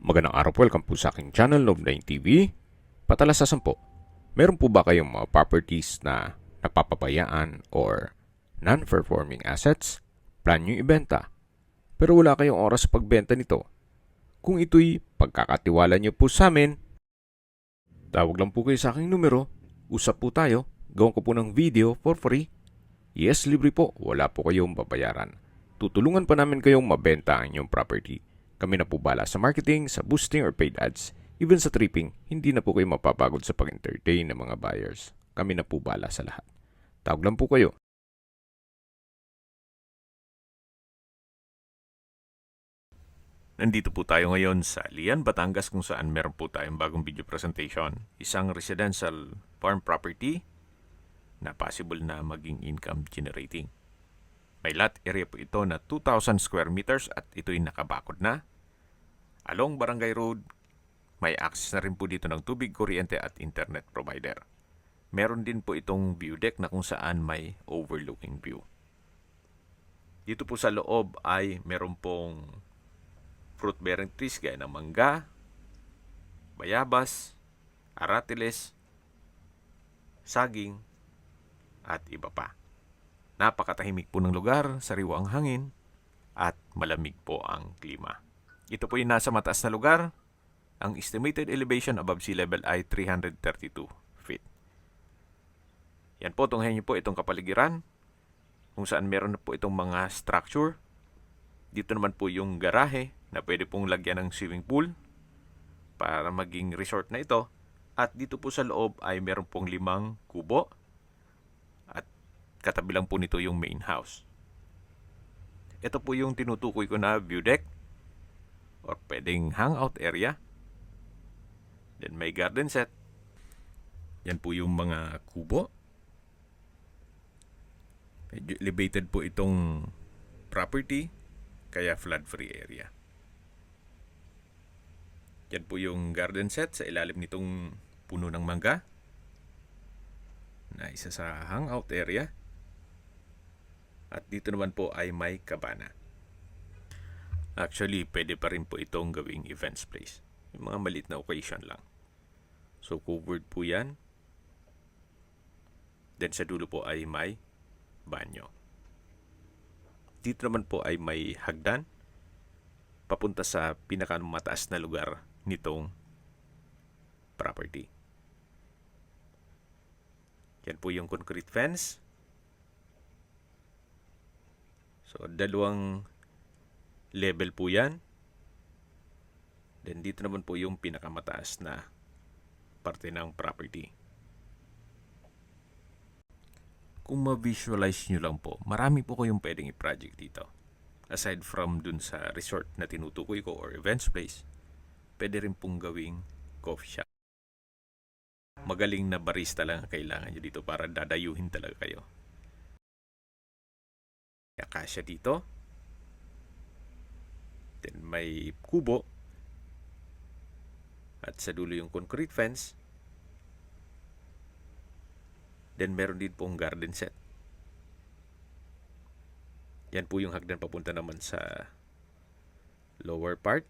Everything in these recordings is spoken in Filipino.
Magandang araw po, welcome po sa aking channel, Love9 TV. Patalasasan po, meron po ba kayong mga properties na napapabayaan or non-performing assets? Plan nyo ibenta, pero wala kayong oras sa pagbenta nito. Kung ito'y pagkakatiwala nyo po sa amin, tawag lang po kayo sa aking numero, usap po tayo, gawin ko po ng video for free. Yes, libre po, wala po kayong babayaran. Tutulungan pa namin kayong mabenta ang inyong property. Kami na po bala sa marketing, sa boosting or paid ads. Even sa tripping, hindi na po kayo mapapagod sa pag-entertain ng mga buyers. Kami na po bala sa lahat. Tawag lang po kayo. Nandito po tayo ngayon sa Lian, Batangas kung saan meron po tayong bagong video presentation. Isang residential farm property na possible na maging income generating. May lot area po ito na 2,000 square meters at ito'y nakabakod na. Along Barangay Road, may access na rin po dito ng tubig, kuryente at internet provider. Meron din po itong view deck na kung saan may overlooking view. Dito po sa loob ay meron pong fruit-bearing trees gaya ng mangga, bayabas, aratiles, saging, at iba pa. Napakatahimik po ng lugar, sariwa ang hangin, at malamig po ang klima. Ito po yung nasa mataas na lugar. Ang estimated elevation above sea level ay 332 feet. Yan po, tunghayan niyo po itong kapaligiran, kung saan meron na po itong mga structure. Dito naman po yung garahe na pwede pong lagyan ng swimming pool para maging resort na ito. At dito po sa loob ay meron pong 5 kubo. At katabi lang po nito yung main house. Ito po yung tinutukoy ko na view deck or pwedeng hangout area. Then may garden set. Yan po yung mga kubo. Medyo elevated po itong property, kaya flood-free area. Yan po yung garden set sa ilalim nitong puno ng mangga na isa sa hangout area. At dito naman po ay may kabana. Actually, pwede pa rin po itong gawing events place. Yung mga maliit na occasion lang. So, covered po yan. Then sa dulo po ay may banyo. Dito naman po ay may hagdan papunta sa pinakamataas na lugar nitong property. Yan po yung concrete fence. So, 2 level po yan. Then dito naman po yung pinakamataas na parte ng property. Kung ma-visualize nyo lang po, marami po kayong pwedeng i-project dito. Aside from dun sa resort na tinutukoy ko or events place, pwede rin pong gawing coffee shop. Magaling na barista lang ang kailangan nyo dito para dadayuhin talaga kayo. Akasya dito. Then may kubo. At sa dulo yung concrete fence. Then meron din pong garden set. Yan po yung hagdan papunta naman sa lower part.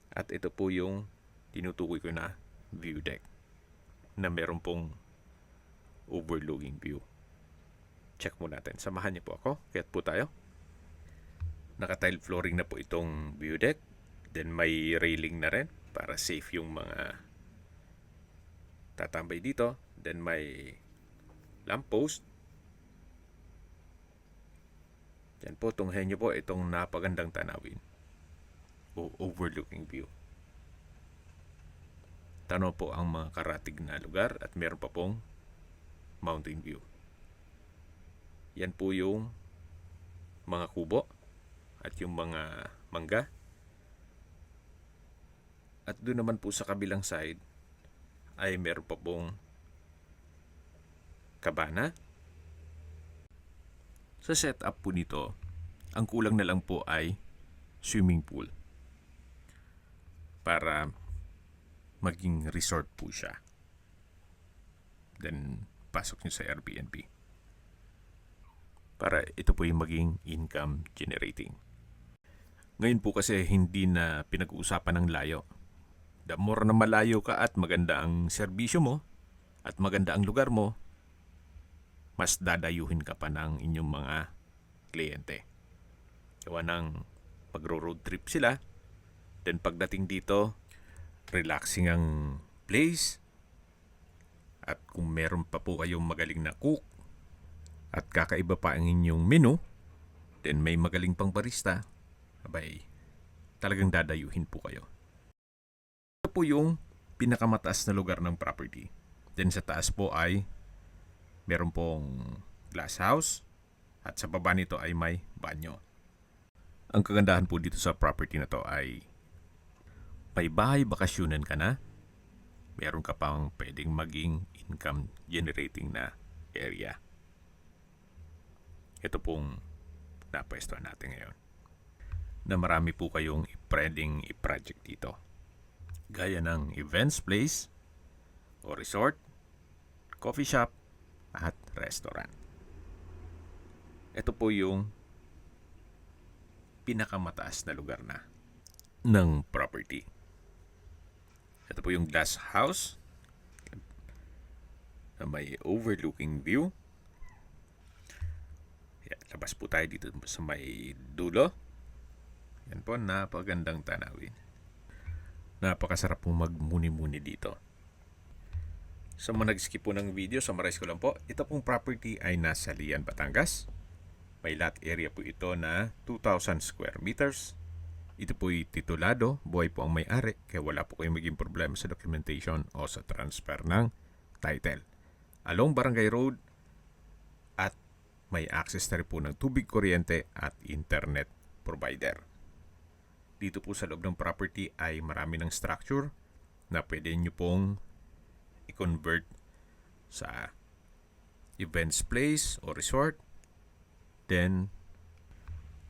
At ito po yung tinutukoy ko na view deck na meron pong overlooking view. Check mo natin. Samahan niyo po ako. Kaya't po tayo. Naka-tile flooring na po itong view deck. Then may railing na rin para safe yung mga tatambay dito. Then may lamppost. Yan po, tunghayan nyo po itong napagandang tanawin o overlooking view. Tanaw po ang mga karatig na lugar at meron pa pong mountain view. Yan po yung mga kubo at yung mga mangga. At doon naman po sa kabilang side ay meron pa pong kabana. Sa setup po nito, ang kulang na lang po ay swimming pool para maging resort po siya. Then, pasok nyo sa Airbnb para ito po yung maging income generating. Ngayon po kasi hindi na pinag-uusapan ng layo. The more na malayo ka at maganda ang serbisyo mo at maganda ang lugar mo, mas dadayuhin ka pa ng inyong mga kliyente. Gawa ng magro-road trip sila. Then pagdating dito, relaxing ang place. At kung meron pa po kayong magaling na cook at kakaiba pa ang inyong menu, then may magaling pang barista, abay, talagang dadayuhin po kayo. Ito po yung pinakamataas na lugar ng property. Then sa taas po ay meron pong glass house at sa baba nito ay may banyo. Ang kagandahan po dito sa property na to ay may bahay bakasyonan ka na, meron ka pang pwedeng maging income generating na area. Ito pong napwestuhan natin ngayon na marami po kayong pwedeng i-project dito. Gaya ng events place o resort, coffee shop, at restaurant. Ito po yung pinakamataas na lugar na ng property. Ito po yung glass house na may overlooking view. Yan, labas po tayo dito sa may dulo. Yan po, napagandang tanawin. Napakasarap pong magmuni-muni dito. Sa mga nag-skip po ng video, summarize ko lang po. Ito pong property ay nasa Lian, Batangas. May lot area po ito na 2,000 square meters. Ito po'y titulado, buhay po ang may-ari, kaya wala po kayong maging problema sa documentation o sa transfer ng title. Along Barangay Road at may access na rin po ng tubig, kuryente at internet provider. Dito po sa loob ng property ay marami ng structure na pwede nyo pong i-convert sa events place o resort, then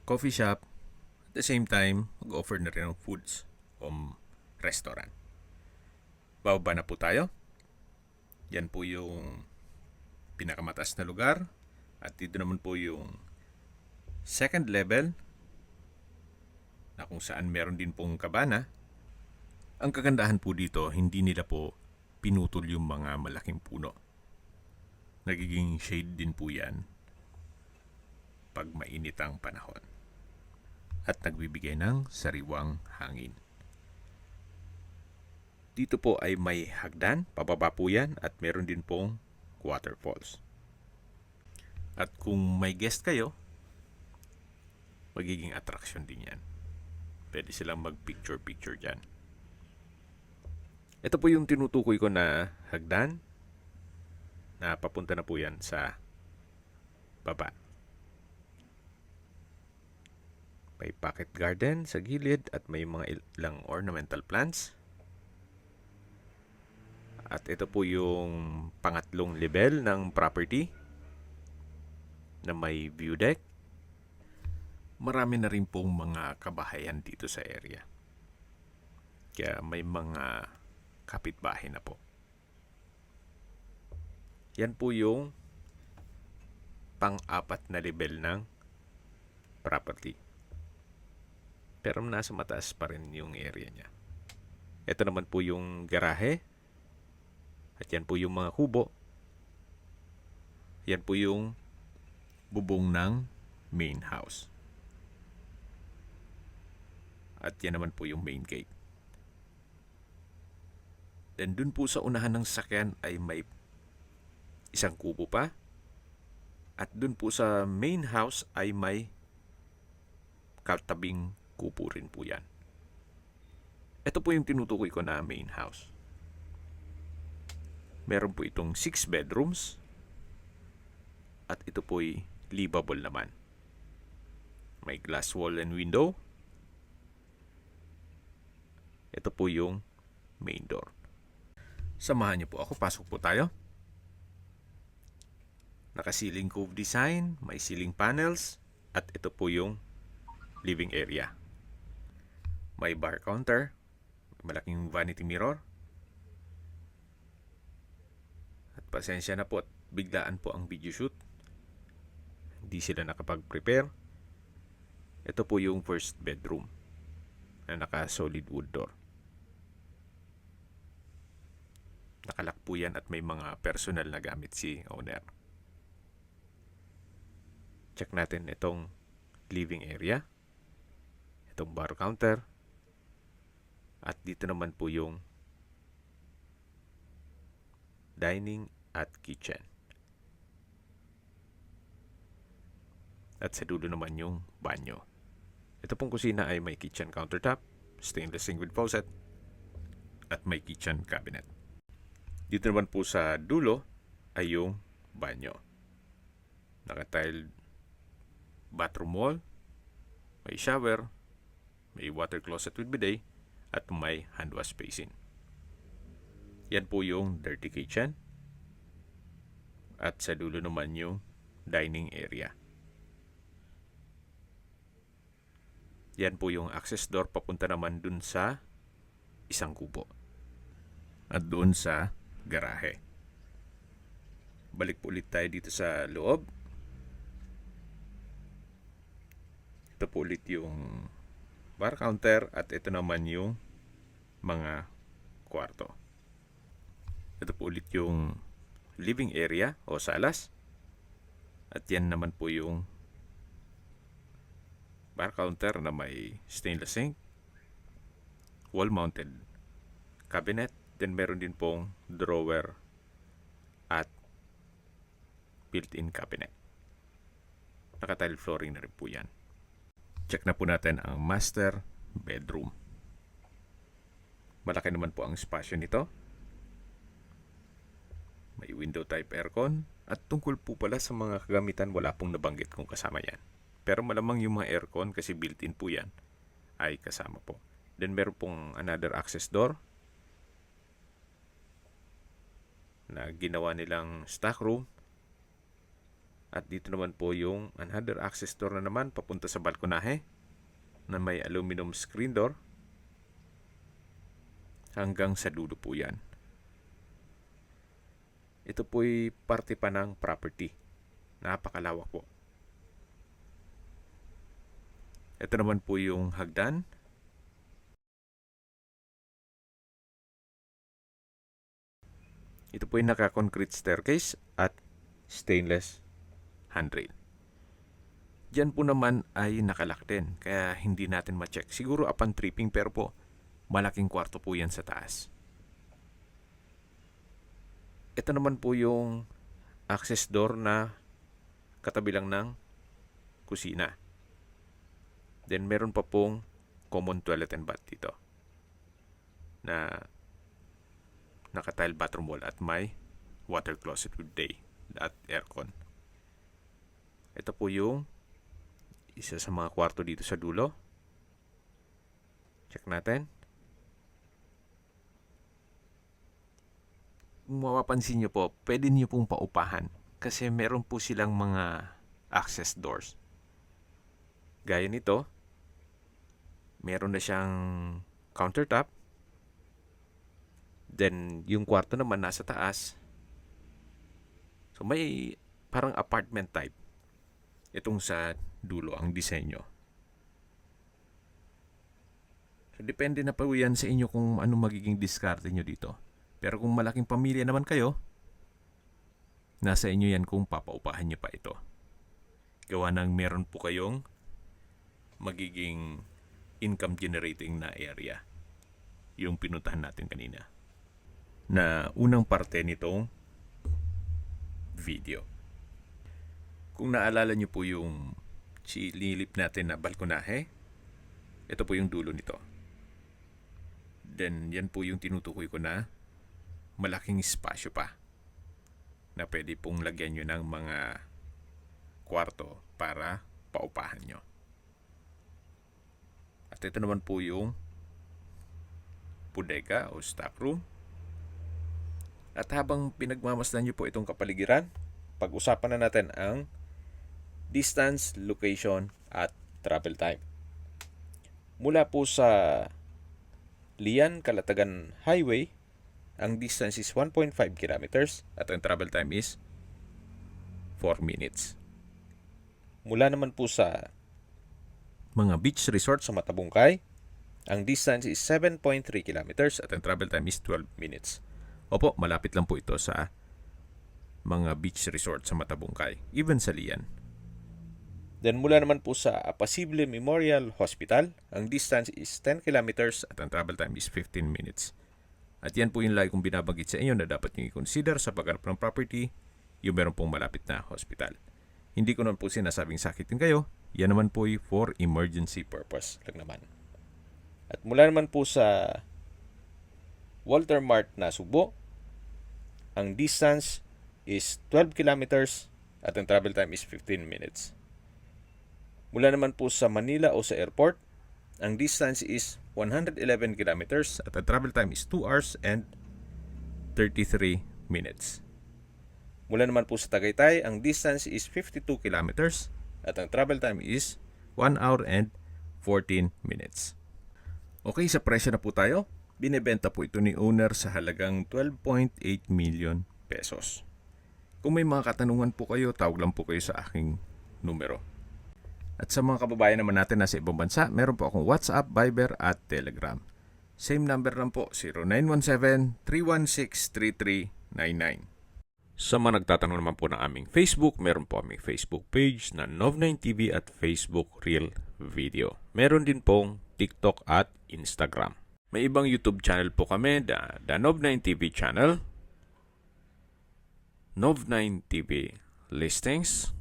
coffee shop. At the same time, mag-offer na rin ng foods o restaurant. Bababa na po tayo. Yan po yung pinakamataas na lugar. At dito naman po yung second level na kung saan meron din pong kabana. Ang kagandahan po dito, hindi nila po pinutol yung mga malaking puno. Nagiging shade din po yan pag mainit ang panahon. At nagbibigay ng sariwang hangin. Dito po ay may hagdan, pababa po yan, at meron din pong waterfalls. At kung may guest kayo, magiging attraction din yan. Pwede silang mag-picture-picture dyan. Ito po yung tinutukoy ko na hagdan na papunta na po yan sa baba. May pocket garden sa gilid at may mga ilang ornamental plants. At ito po yung pangatlong level ng property na may view deck. Marami na rin pong mga kabahayan dito sa area. Kaya may mga kapitbahay na po. Yan po yung pang-apat na level ng property. Pero nasa mataas pa rin yung area niya. Ito naman po yung garahe. At yan po yung mga kubo. Yan po yung bubong ng main house. At yan naman po yung main gate. Then dun po sa unahan ng sasakyan ay may isang kubo pa. At dun po sa main house ay may katabing kubo rin po yan. Ito po yung tinutukoy ko na main house. Meron po itong 6 bedrooms. At ito po'y livable naman. May glass wall and window. Ito po yung main door. Samahan niyo po ako. Pasok po tayo. Naka-ceiling cove design. May ceiling panels. At ito po yung living area. May bar counter. May malaking vanity mirror. At pasensya na po at biglaan po ang video shoot. Hindi sila nakapag-prepare. Ito po yung first bedroom. na naka-solid wood door. Nakalak po yan at may mga personal na gamit si owner. Check natin itong living area, itong bar counter, at dito naman po yung dining at kitchen. At sa dulo naman yung banyo. Ito pong kusina ay may kitchen countertop, stainless sink with faucet, at may kitchen cabinet. Dito naman po sa dulo ay yung banyo. Naka-tiled bathroom wall, may shower, may water closet with bidet, at may hand wash basin. Yan po yung dirty kitchen. At sa dulo naman yung dining area. Yan po yung access door papunta naman dun sa isang kubo. At doon sa garahe. Balik po ulit tayo dito sa loob. Ito po ulit yung bar counter at ito naman yung mga kwarto. Ito po ulit yung living area o salas. At yan naman po yung bar counter na may stainless sink, wall-mounted cabinet, then meron din pong drawer at built-in cabinet. Naka-tile flooring na rin po yan. Check na po natin ang master bedroom. Malaki naman po ang spasyo nito. May window type aircon at tungkol po pala sa mga kagamitan wala pong nabanggit kung kasama yan. Pero malamang yung mga aircon kasi built-in po yan ay kasama po. Then meron pong another access door na ginawa nilang stock room. At dito naman po yung another access door na naman papunta sa balkonahe na may aluminum screen door. Hanggang sa dulo po yan. Ito po'y parte pa ng property. Napakalawak po. Ito naman po yung hagdan. Ito po yung naka-concrete staircase at stainless handrail. Diyan po naman ay nakalak din, kaya hindi natin ma-check. Siguro upon tripping, pero po malaking kwarto po yan sa taas. Ito naman po yung access door na katabi lang ng kusina. Then meron pa pong common toilet and bath dito na naka-tile bathroom wall at may water closet with day at aircon. Ito po yung isa sa mga kwarto dito sa dulo. Check natin. Kung mapapansin nyo po, pwede nyo pong paupahan kasi meron po silang mga access doors. Gaya nito, meron na siyang countertop. Then, yung kwarto naman nasa taas. So, may parang apartment type. Itong sa dulo, ang disenyo. So, depende na po yan sa inyo kung ano magiging diskarte nyo dito. Pero kung malaking pamilya naman kayo, nasa inyo yan kung papaupahan nyo pa ito. Gawa ng meron po kayong magiging income generating na area. Yung pinuntahan natin kanina. Na unang parte nitong video. Kung naalala nyo po yung sililip natin na balkonahe, ito po yung dulo nito. Then, yan po yung tinutukoy ko na malaking espasyo pa na pwede pong lagyan nyo ng mga kwarto para paupahan nyo. At ito naman po yung bodega o stock room. At habang pinagmamasdan nyo po itong kapaligiran, pag-usapan na natin ang distance, location, at travel time. Mula po sa Lian Calatagan Highway, ang distance is 1.5 kilometers at ang travel time is 4 minutes. Mula naman po sa mga beach resort sa Matabungkay, Ang distance is 7.3 kilometers at ang travel time is 12 minutes. Opo, malapit lang po ito sa mga beach resort sa Matabungkay, even sa Lian. Then mula naman po sa Apacible Memorial Hospital, ang distance is 10 kilometers at ang travel time is 15 minutes. At yan po yung lagi kong binabanggit sa inyo na dapat nyo i-consider sa paghanap ng property, yung meron pong malapit na hospital. Hindi ko naman po sinasabing sakitin kayo, yan naman po for emergency purpose lang naman. At mula naman po sa Walter Mart na Subo, ang distance is 12 kilometers at ang travel time is 15 minutes. Mula naman po sa Manila o sa airport, ang distance is 111 kilometers at ang travel time is 2 hours and 33 minutes. Mula naman po sa Tagaytay, ang distance is 52 kilometers at ang travel time is 1 hour and 14 minutes. Okay, sa presyo na po tayo. Binebenta po ito ni owner sa halagang 12.8 million pesos. Kung may mga katanungan po kayo, tawag lang po kayo sa aking numero. At sa mga kababayan naman natin na sa ibang bansa, meron po akong WhatsApp, Viber at Telegram. Same number lang po, 0917-316-3399. Sa mga nagtatanong naman po ng aming Facebook, meron po aming Facebook page na Nov9TV at Facebook Real Video. Meron din pong TikTok at Instagram. May ibang YouTube channel po kami, the Nov9TV channel, Nov9TV Listings,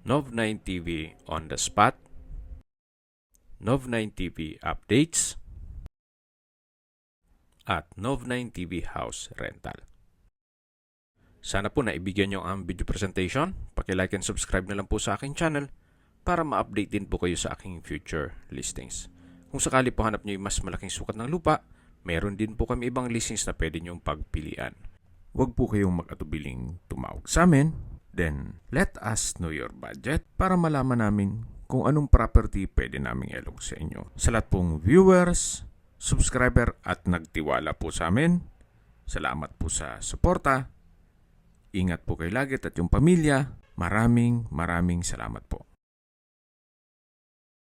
Nov9TV On The Spot, Nov9TV Updates, at Nov9TV House Rental. Sana po naibigyan nyo ang video presentation. Paki-like and subscribe na lang po sa aking channel para ma-update din po kayo sa aking future listings. Kung sakali po hanap nyo yung mas malaking sukat ng lupa, meron din po kami ibang listings na pwede nyong pagpilian. Huwag po kayong mag-atubiling tumawag sa amin. Then, let us know your budget para malaman namin kung anong property pwede naming ilog sa inyo. Sa lahat pong viewers, subscriber at nagtiwala po sa amin, salamat po sa suporta. Ingat po kayo lagi at yung pamilya. Maraming salamat po.